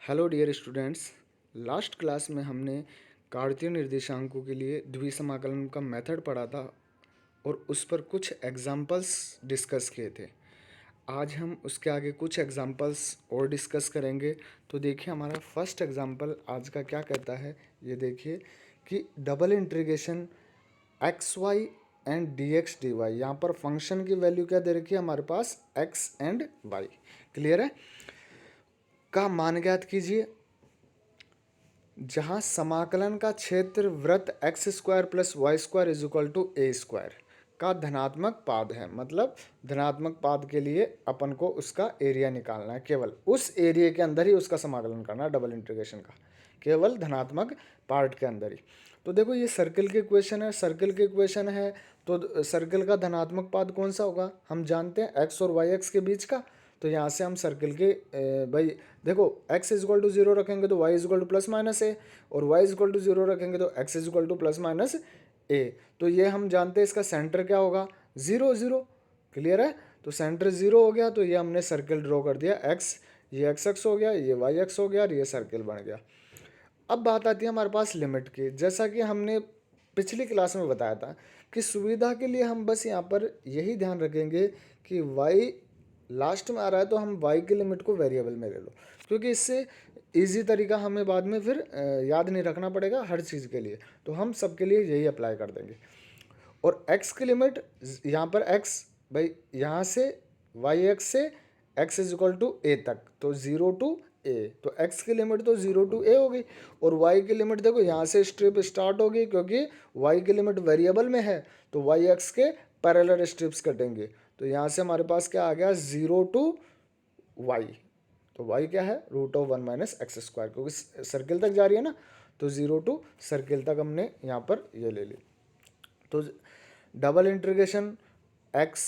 Hello dear students. Last class में हमने कार्तीय निर्देशांकों के लिए द्विसमाकलन का मेथड पढ़ा था और उस पर कुछ एग्जाम्पल्स डिस्कस किए थे। आज हम उसके आगे कुछ एग्जाम्पल्स और डिस्कस करेंगे। तो देखिए हमारा फर्स्ट एग्जाम्पल आज का क्या कहता है, ये देखिए कि double integration x y and d x d y. यहाँ पर फंक्शन की वैल्यू क्या दे रखी है हमारे पास, एक्स एंड वाई। क्लियर है? का मान ज्ञात कीजिए जहाँ समाकलन का क्षेत्र वृत्त x square plus y square is equal to a square का धनात्मक पाद है। मतलब धनात्मक पाद के लिए अपन को उसका एरिया निकालना है, केवल उस एरिया के अंदर ही उसका समाकलन करना है, डबल इंटीग्रेशन का केवल धनात्मक पार्ट के अंदर ही। तो देखो ये सर्किल के इक्वेशन है, सर्किल के इक्वेशन है तो सर्किल का धनात्मक पाद कौन सा होगा, हम जानते हैं एक्स और वाई एक्स के बीच का। तो यहाँ से हम सर्किल के भाई देखो x is equal to zero रखेंगे तो y is equal to plus minus a, और y is equal to zero रखेंगे तो x is equal to plus minus a. तो ये हम जानते हैं इसका सेंटर क्या होगा, जीरो जीरो। क्लियर है? तो सेंटर जीरो हो गया तो ये हमने सर्किल ड्रॉ कर दिया, x ये एक्स एक्स हो गया, ये वाई एक्स हो गया और ये सर्किल बन गया। अब बात आती है हमारे पास लिमिट की। जैसा कि हमने पिछली क्लास में बताया था कि सुविधा के लिए हम बस यहाँ पर यही ध्यान रखेंगे कि y लास्ट में आ रहा है तो हम y की लिमिट को वेरिएबल में ले लो, क्योंकि इससे इजी तरीका हमें बाद में फिर याद नहीं रखना पड़ेगा हर चीज़ के लिए। तो हम सबके लिए यही अप्लाई कर देंगे। और x की लिमिट यहाँ पर x भाई यहाँ से वाई एक्स से x इज इक्वल टू ए तक, तो जीरो टू ए, तो x की लिमिट तो जीरो टू ए हो गई। और y की लिमिट देखो यहाँ से स्ट्रिप स्टार्ट होगी, क्योंकि y की लिमिट वेरिएबल में है तो वाई एक्स के पैरेलल स्ट्रिप्स कटेंगे। तो यहाँ से हमारे पास क्या आ गया, जीरो टू वाई। तो y क्या है, root of one minus x square, क्योंकि सर्किल तक जा रही है ना, तो जीरो टू सर्किल तक हमने यहाँ पर ये ले ली। तो double integration x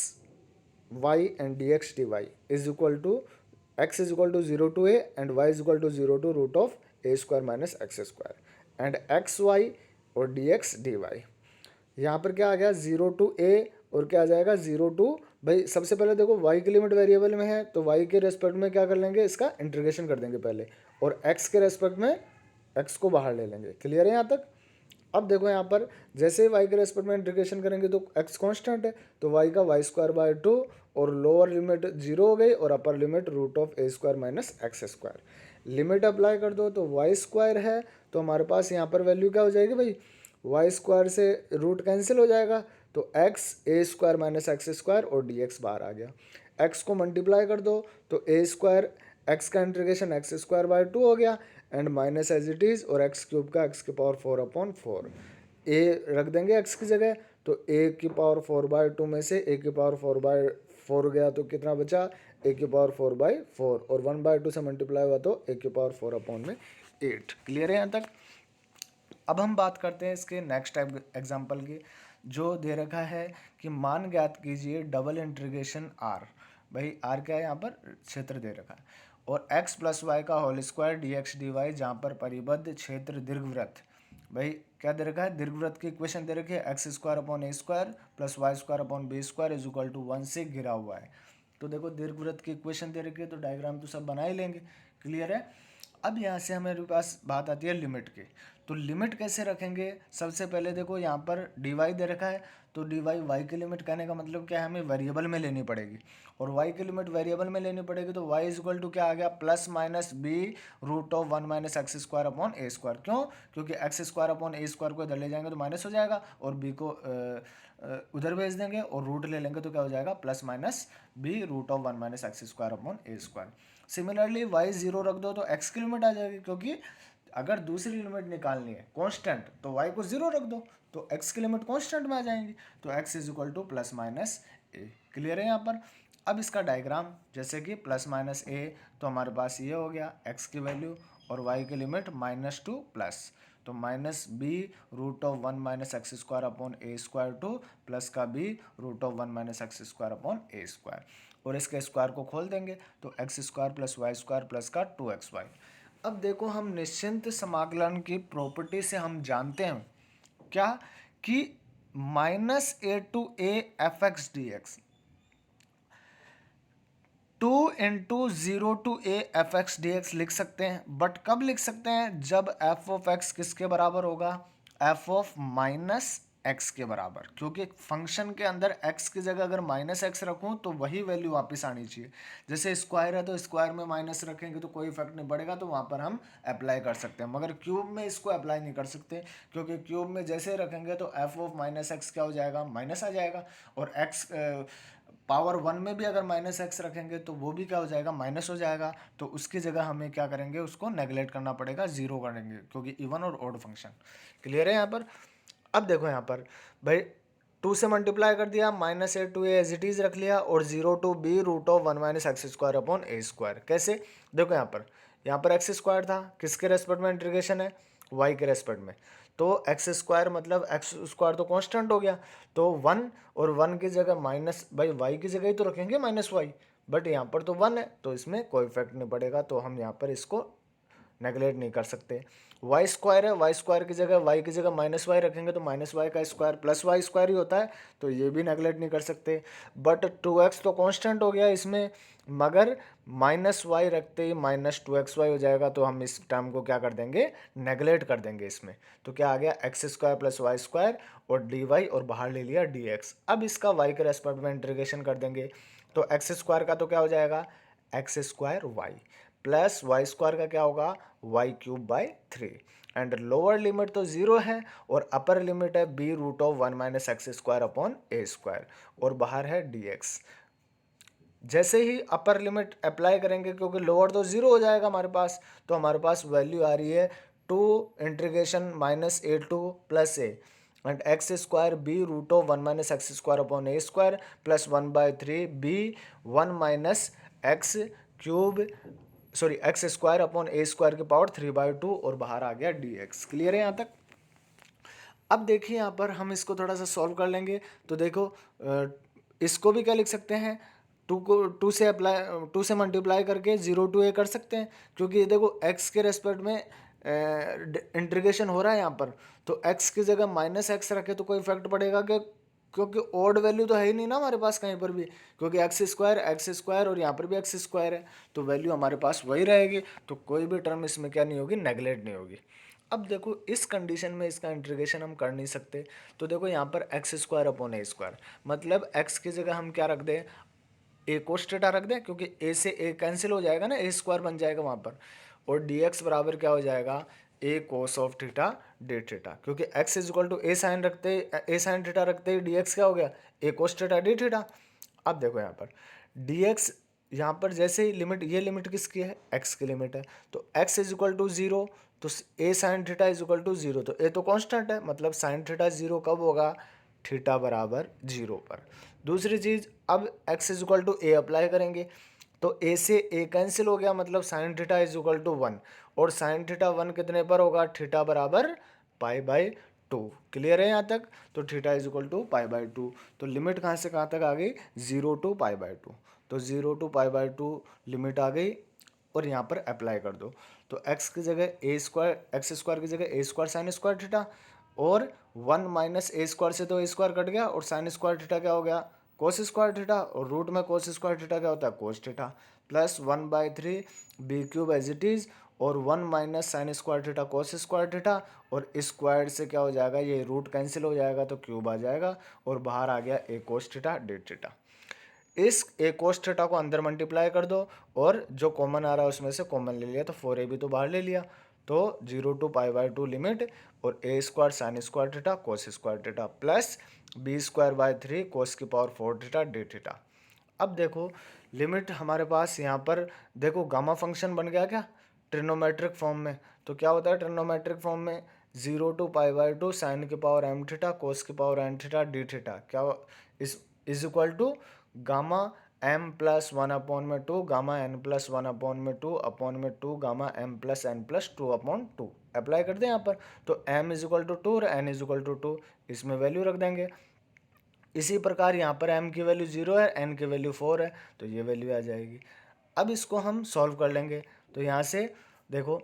y and d x d y is equal to x is equal to zero to a and y is equal to zero to root of a square minus x square and x y और d x d y. यहाँ पर क्या आ गया, zero to ए और क्या आ जाएगा, zero to, भाई सबसे पहले देखो y की लिमिट वेरिएबल में है तो y के रेस्पेक्ट में क्या कर लेंगे, इसका इंटीग्रेशन कर देंगे पहले, और x के रेस्पेक्ट में x को बाहर ले लेंगे। क्लियर है यहाँ तक? अब देखो यहाँ पर जैसे y के रेस्पेक्ट में इंटीग्रेशन करेंगे तो x कांस्टेंट है, तो y का वाई स्क्वायर बाय टू और लोअर लिमिट जीरो हो गई और upper limit root of a square minus x square. Limit apply कर दो तो वाई स्क्वायर है, तो हमारे पास यहाँ पर वैल्यू क्या हो जाएगी भाई, वाई स्क्वायर से रूट कैंसिल हो जाएगा तो x a square minus x square और डी एक्स बाहर आ गया। एक्स को मल्टीप्लाई कर दो तो ए स्क्वायर एक्स का integration x square by two हो गया and minus as it is, और एक्स क्यूब का एक्स की power four upon four, a रख देंगे एक्स की जगह, तो ए की पावर फोर बाय टू में से ए की पावर फोर बाय फोर गया तो कितना बचा, ए की पावर फोर बाई फोर, और वन बाय टू से मल्टीप्लाई हुआ तो ए की पावर फोर अपॉन में एट। क्लियर है यहाँ तक? अब हम बात करते हैं इसके नेक्स्ट एग्जाम्पल की, जो दे रखा है कि मान ज्ञात कीजिए डबल इंटीग्रेशन आर। भाई आर क्या है, यहाँ पर क्षेत्र दे रखा है, और एक्स प्लस वाई का whole square d x d y, जहाँ पर परिबद्ध क्षेत्र दीर्घवृत्त। भाई क्या दे रखा है, दीर्घवृत्त की इक्वेशन दे रखी है, x square upon a square plus y square upon b square is equal to one से घिरा हुआ है। तो देखो दीर्घवृत्त की इक्वेशन दे रखी है तो डायग्राम तो सब बना ही लेंगे। क्लियर है? अब यहाँ से हमारे पास बात आती है लिमिट की। तो लिमिट कैसे रखेंगे, सबसे पहले देखो यहाँ पर डी वाई दे रखा है, तो डी वाई वाई की लिमिट कहने का मतलब क्या है, हमें वेरिएबल में लेनी पड़ेगी, और वाई की लिमिट वेरिएबल में लेनी पड़ेगी, तो वाई इज इक्वल टू क्या आ गया, plus minus b root of one minus x square upon a square. क्यों? क्योंकि x square upon a square को इधर ले जाएंगे तो माइनस हो जाएगा, और बी को उधर भेज देंगे और रूट ले लेंगे तो क्या हो जाएगा, plus minus b root of one minus x square upon a square. Similarly y zero रख दो तो एक्स की लिमिट आ जाएगी, क्योंकि अगर दूसरी लिमिट निकालनी है कांस्टेंट तो वाई को जीरो रख दो तो एक्स की लिमिट कांस्टेंट में आ जाएंगी, तो x is equal to plus minus A. Clear है यहाँ पर? अब इसका डायग्राम जैसे कि प्लस माइनस ए, तो हमारे पास ये हो गया एक्स की वैल्यू और वाई की लिमिट माइनस टू प्लस, तो minus b root of one minus x square upon a square two plus का b root of one minus x square upon a square, और इसके स्क्वायर को खोल देंगे तो x square plus y square plus का two x y. अब देखो हम निश्चित समाकलन की प्रॉपर्टी से हम जानते हैं क्या, कि minus a to a f x d x 2 into zero to a f x d x लिख सकते हैं, बट कब लिख सकते हैं? जब एफ ऑफ एक्स किसके बराबर होगा? एफ ऑफ माइनस एक्स के बराबर, क्योंकि फंक्शन के अंदर एक्स की जगह अगर माइनस एक्स रखूं तो वही वैल्यू वापस आनी चाहिए। जैसे स्क्वायर है तो स्क्वायर में माइनस रखेंगे तो कोई इफेक्ट नहीं पड़ेगा, तो वहां पर हम अप्लाई कर सकते हैं, मगर क्यूब में इसको अप्लाई नहीं कर सकते, क्योंकि क्यूब में जैसे रखेंगे तो एफ ऑफ माइनस एक्स क्या हो जाएगा? माइनस आ जाएगा। और एक्स पावर 1 में भी अगर माइनस एक्स रखेंगे तो वो भी क्या हो जाएगा? माइनस हो जाएगा। तो उसकी जगह हमें क्या करेंगे? उसको नेगलेक्ट करना पड़ेगा, जीरो करेंगे, क्योंकि इवन और ऑड फंक्शन। क्लियर है यहाँ पर? अब देखो यहाँ पर भाई 2 से मल्टीप्लाई कर दिया, minus a to a as it is रख लिया, और 0 to b root of 1 minus x square upon a square. कैसे? देखो यहाँ पर एक्स स्क्वायर था, किसके रेस्पेक्ट में इंटीग्रेशन है? वाई के रेस्पेक्ट में। तो एक्स स्क्वायर मतलब एक्स स्क्वायर तो कांस्टेंट हो गया, तो 1 और 1 की जगह माइनस, भाई वाई की जगह ही तो रखेंगे माइनस वाई, बट यहाँ पर तो 1 है तो इसमें कोई इफेक्ट नहीं पड़ेगा, तो हम यहाँ पर इसको नेगलेक्ट नहीं कर सकते। वाई स्क्वायर है, वाई स्क्वायर की जगह वाई की जगह माइनस वाई रखेंगे तो माइनस वाई का स्क्वायर प्लस वाई स्क्वायर ही होता है, तो ये भी नेगलेक्ट नहीं कर सकते। बट 2x तो कांस्टेंट हो गया इसमें, मगर माइनस वाई रखते ही माइनस 2xy हो जाएगा, तो हम इस टर्म को क्या कर देंगे? नेगलेक्ट कर देंगे इसमें। तो क्या आ गया? X square plus y square और डी वाई, और बाहर ले लिया डी एक्स। अब इसका वाई के रेस्पेक्ट में इंटीग्रेशन कर देंगे, तो एक्स स्क्वायर का तो क्या हो जाएगा? X square y plus y square का क्या होगा? Y cube by 3। And lower limit तो जीरो है और अपर लिमिट है b root of 1 minus x square upon a square, और बाहर है डी एक्स। जैसे ही अपर लिमिट अप्लाई करेंगे, क्योंकि लोअर तो जीरो हो जाएगा हमारे पास, तो हमारे पास वैल्यू आ रही है 2 integration minus a to plus a and x square b root of 1 minus x square upon a square plus 1/3 b 1 minus x cube sorry x square upon a square की power 3/2, और बाहर आ गया D x. Clear है यहाँ तक? अब देखिए यहाँ पर हम इसको थोड़ा सा सॉल्व कर लेंगे। तो देखो इसको भी क्या लिख सकते हैं? 2 से अप्लाई 2 से मल्टीप्लाई करके 0 टू ए कर सकते हैं, क्योंकि ये देखो एक्स के रेस्पेक्ट में इंटीग्रेशन हो रहा है यहाँ पर, तो एक्स की जगह माइनस एक्स रखे तो कोई इफेक्ट पड़ेगा कि? क्योंकि ओड वैल्यू तो है ही नहीं ना हमारे पास कहीं पर भी, क्योंकि एक्स स्क्वायर और यहाँ पर भी एक्स स्क्वायर है, तो वैल्यू हमारे पास वही रहेगी, तो कोई भी टर्म इसमें क्या नहीं होगी? नेगलेक्ट नहीं होगी। अब देखो इस कंडीशन में इसका इंटीग्रेशन हम कर नहीं सकते, तो देखो यहाँ पर x square upon a square, मतलब एक्स की जगह हम क्या रख दें? ए कोस थीटा रख दें, क्योंकि ए से ए कैंसिल हो जाएगा ना, ए स्क्वायर बन जाएगा वहाँ पर, और डी एक्स बराबर क्या हो जाएगा? A cos of theta d theta, क्योंकि x is equal to a sine theta रखते ही डी एक्स क्या हो गया? A cos theta d theta. अब देखो यहाँ पर डी एक्स, यहाँ पर जैसे ही लिमिट, ये लिमिट किसकी है? एक्स की लिमिट है, तो x is equal to zero, तो a sine theta is equal to zero, तो ए तो कांस्टेंट है, मतलब साइन थीटा जीरो कब होगा? थीटा बराबर जीरो पर। दूसरी चीज़, अब x is equal to a apply करेंगे, तो ए से ए कैंसिल हो गया, मतलब sine theta is equal to 1, और साइन थीटा 1 कितने पर होगा? थीटा बराबर पाई/2। क्लियर है यहाँ तक? तो थीटा इज इक्वल टू पाई/2, तो लिमिट कहाँ से कहाँ तक आ गई? 0 टू पाई/2, तो 0 टू पाई/2 लिमिट आ गई, और यहाँ पर अप्लाई कर दो, तो एक्स की जगह ए स्क्वायर, एक्स स्क्वायर की जगह ए स्क्वायर साइन स्क्वायर थीटा, और 1 माइनस ए स्क्वायर से तो ए स्क्वायर कट गया, और साइन स्क्वायर थीटा क्या हो गया? कोस स्क्वायर थीटा, और रूट में कोस स्क्वायर थीटा क्या होता है? Cos theta, plus 1/3 b cube as it is, और 1 minus sine square theta cos square theta, और स्क्वायर से क्या हो जाएगा? ये रूट कैंसिल हो जाएगा तो क्यूब आ जाएगा, और बाहर आ गया a cos theta d theta. इस ए कोस थीटा को अंदर मल्टीप्लाई कर दो, और जो कॉमन आ रहा है उसमें से कॉमन ले लिया, तो 4a भी तो बाहर ले लिया, तो 0 टू पाई/2 लिमिट, और a square sine square theta cos square theta plus b square by 3 cos की पावर 4 थीटा डी थीटा। अब देखो लिमिट हमारे पास यहाँ पर देखो गामा फंक्शन बन गया क्या? ट्रिग्नोमेट्रिक फॉर्म में, तो क्या होता है ट्रिग्नोमेट्रिक फॉर्म में? 0 टू पाई/2 साइन की पावर m थीटा कोस की power n theta d theta, क्या is equal to gamma m plus 1 upon में 2 गामा n प्लस 1 अपॉन में 2 अपॉन में 2 gamma m plus n plus 2 upon 2। Apply कर दें यहाँ पर, तो m इज इक्वल टू 2 और n इज इक्वल टू 2, इसमें वैल्यू रख देंगे। इसी प्रकार यहाँ पर m की वैल्यू 0 है, n की वैल्यू 4 है, तो ये वैल्यू आ जाएगी। अब इसको हम सॉल्व कर लेंगे, तो यहाँ से देखो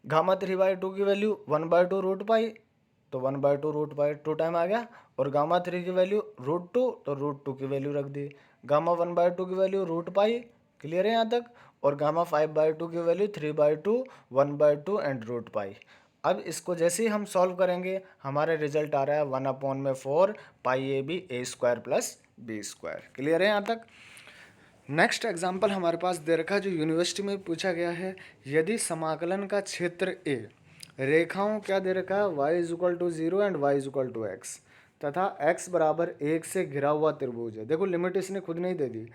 गामा 3/2 की वैल्यू 1/2 रूट पाई, तो 1/2 रूट पाई 2 टाइम आ गया, और गामा 3 की वैल्यू √2, तो √2 की वैल्यू रख दी, गामा 1/2 की वैल्यू √π, क्लियर है यहाँ तक, और गामा 5/2 की वैल्यू 3/2, 1/2 एंड √π। अब इसको जैसे ही हम सॉल्व करेंगे हमारे रिजल्ट आ रहा है 1/4 πAB A² + B²। क्लियर है यहाँ तक। नेक्स्ट एग्जाम्पल हमारे पास दे रखा है जो यूनिवर्सिटी में पूछा गया है। यदि समाकलन का क्षेत्र ए रेखाओं क्या दे रखा है y=0 एंड y=x तथा x बराबर 1 से घिरा हुआ त्रिभुज है। देखो लिमिट इसने खुद नहीं दे दी,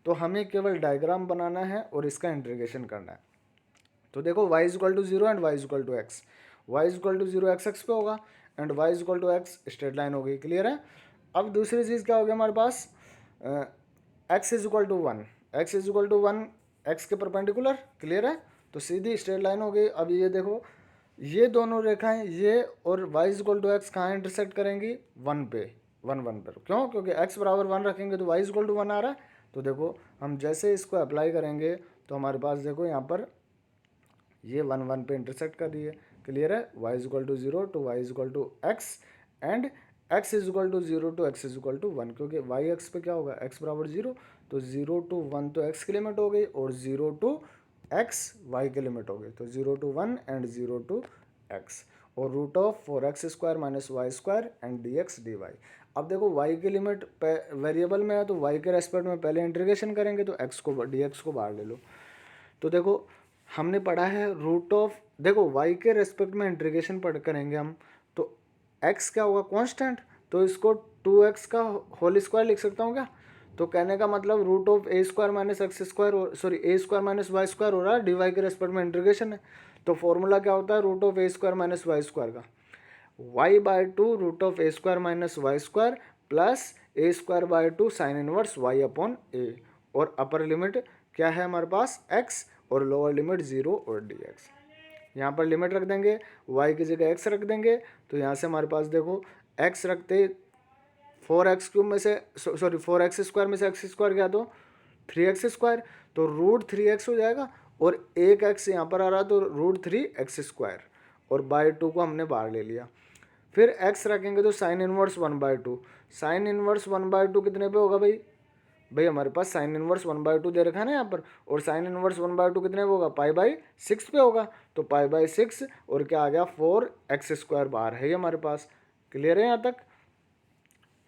तो हमें केवल डायग्राम बनाना है और इसका इंटीग्रेशन करना है। तो देखो y=0 and y=x, y=0 x पे होगा एंड y=x स्ट्रेट लाइन हो गई। क्लियर है। अब दूसरी चीज़ क्या हो गया हमारे पास, x=1, x=1 x के परपेंडिकुलर। क्लियर है, तो सीधी स्ट्रेट लाइन हो गई। अब ये देखो ये दोनों रेखाएं ये और y=x कहाँ इंटरसेक्ट करेंगी, 1 पे, 1 पर। क्यों, क्योंकि x बराबर 1 रखेंगे तो y=1 आ रहा है। तो देखो हम जैसे इसको अप्लाई करेंगे तो हमारे पास देखो यहाँ पर ये 1 पे इंटरसेक्ट कर रही है। क्लियर है, y=0 to y=x and x=0 to x=1, क्योंकि y पे क्या होगा x बराबर 0, तो 0 to 1 तो x की लिमिट हो गई और 0 to x y की लिमिट हो गई। तो 0 to 1 एंड 0 to x और √4x² - y² and dx dy। अब देखो y की लिमिट वेरिएबल में है तो y के रेस्पेक्ट में पहले इंटीग्रेशन करेंगे, तो x को dx को बाहर ले लो। तो देखो हमने पढ़ा है देखो y के रेस्पेक्ट में इंटीग्रेशन करेंगे हम, तो x क्या होगा कांस्टेंट, तो इसको 2x का होल स्क्वायर लिख सकता हूँ क्या। तो कहने का मतलब √a² - x² sorry a² - y² हो रहा है, dy के रेस्पेक्ट में इंटीग्रेशन है। तो फॉर्मूला क्या होता है √a² - y² का, y/2 √a² - y² plus a²/2 sine inverse y/a। और अपर लिमिट क्या है हमारे पास x और लोअर लिमिट 0 और dx। यहाँ पर लिमिट रख देंगे, y की जगह x रख देंगे, तो यहाँ से हमारे पास देखो x रखते 4x³ में से सॉरी 4x² में से x² गया तो 3x², तो √3x हो जाएगा और एक x यहाँ पर आ रहा तो √3x² और /2 को हमने बाहर ले लिया। फिर x रखेंगे तो साइन इनवर्स 1/2, साइन इनवर्स 1/2 कितने पे होगा भाई हमारे पास साइन इनवर्स 1/2 दे रखा है ना यहाँ पर, और साइन इनवर्स 1/2 कितने पे होगा π/6 पे होगा, तो π/6 और क्या आ गया 4x² बाहर है ये हमारे पास। क्लियर है यहाँ तक।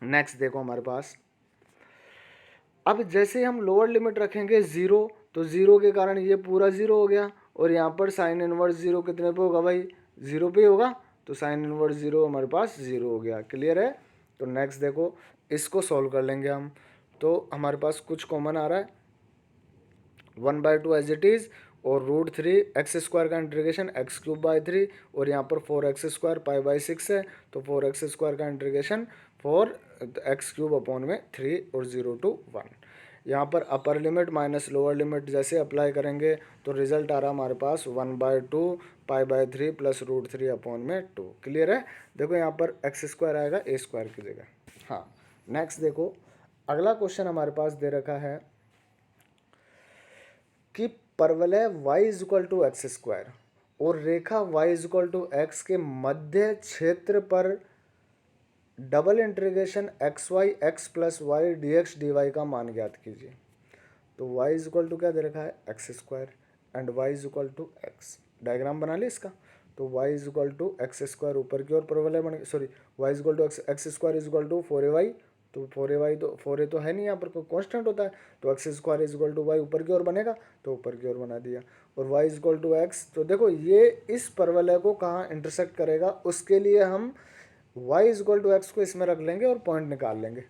नेक्स्ट देखो हमारे पास, अब जैसे हम लोअर लिमिट रखेंगे 0, तो 0 के कारण ये पूरा 0 हो गया और यहाँ पर साइन इनवर्स 0 कितने पे होगा भाई 0 पे होगा, तो साइन इनवर्स 0 हमारे पास 0 हो गया। क्लियर है। तो नेक्स्ट देखो इसको सॉल्व कर लेंगे हम, तो हमारे पास कुछ कॉमन आ रहा है 1/2 एज इट इज़ और √3x² का इंटीग्रेशन x³/3 और यहाँ पर 4x² π/6 है, तो 4x² का इंटीग्रेशन 4x³ 3 और 0 to 1। यहाँ पर अपर लिमिट माइनस लोअर लिमिट जैसे अप्लाई करेंगे तो रिजल्ट आ रहा हमारे पास 1/2 π/3 प्लस √3/2। क्लियर है। देखो यहाँ पर x² आएगा a² की जगह। हाँ नेक्स्ट देखो अगला क्वेश्चन हमारे पास दे रखा है कि परवलय y=x² और रेखा y=x के मध्य क्षेत्र पर double integration xy x plus y dx dy का मान ज्ञात कीजिए। तो y क्या दे रखा है x² एंड y=x। डायग्राम बना ले इसका, तो y=x² ऊपर की ओर परवलय बन सॉरी y=x² 4ay, तो 4ay तो 4a तो है नहीं यहाँ पर कोई कांस्टेंट होता है, तो x² y ऊपर की ओर बनेगा, तो ऊपर की ओर बना दिया। और y=x, तो देखो ये इस परवलय को कहाँ इंटरसेक्ट करेगा उसके लिए हम y=x को इसमें रख लेंगे और पॉइंट निकाल लेंगे।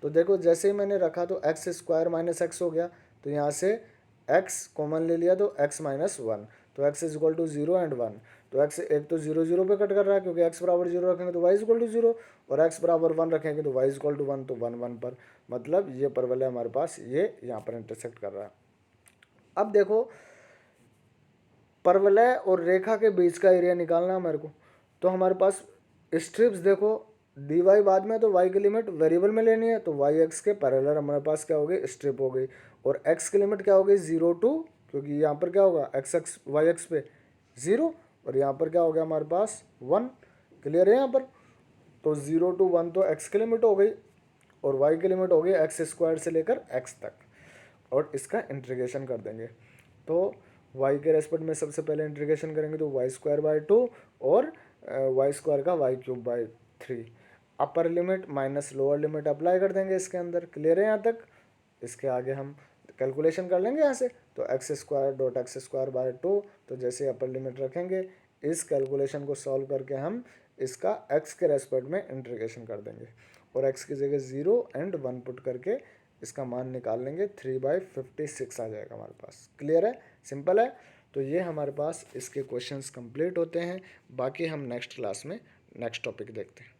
तो देखो जैसे ही मैंने रखा तो x² - x हो गया, तो यहाँ से x कॉमन ले लिया तो x - 1, तो x=0 एंड 1, तो x एक तो 0 0 पे कट कर रहा है क्योंकि x बराबर 0 रखेंगे तो y=0 और x बराबर 1 रखेंगे तो y=1, तो 1 1 पर, मतलब ये परवलय हमारे पास ये यहाँ पर इंटरसेक्ट कर रहा है। अब देखो परवलय और रेखा के बीच का एरिया निकालना है मेरे को, तो हमारे पास स्ट्रिप्स देखो dy बाद में, तो y की लिमिट वेरिएबल में लेनी है, तो yx के पैरेलल हमारे पास क्या हो गई स्ट्रिप हो गई, और x की लिमिट क्या हो गई 0 to, क्योंकि यहाँ पर क्या होगा yx पे 0 और यहाँ पर क्या हो गया हमारे पास 1। क्लियर है यहाँ पर, तो 0 to 1 तो x की लिमिट हो गई और वाई की लिमिट होगी एक्स स्क्वायर से लेकर एक्स तक, और इसका इंटीग्रेशन कर देंगे। तो वाई के रेस्पेक्ट में सबसे पहले इंटीग्रेशन करेंगे तो वाई स्क्वायर बाई 2 और वाई स्क्वायर का y cube by 3, upper limit minus lower limit apply कर देंगे इसके अंदर। क्लियर है यहाँ तक? इसके आगे हम कैलकुलेशन कर लेंगे यहाँ से। तो x square dot x square bye 2, तो जैसे अपर लिमिट रखेंगे इस कैलकुलेशन को सॉल्व करके हम इसका एक्स के रेस्पेक्ट में इंटीग्रेशन कर देंगे, और एक्स की जगह 0 एंड 1 पुट करके इसका मान निकाल लेंगे, 3/56 आ जाएगा हमारे पास। क्लियर है? सिंपल है। तो ये हमारे पास इसके क्वेश्चंस कंप्लीट होते हैं। बाकी हम नेक्स्ट क्लास में नेक्स्ट टॉपिक देखते हैं।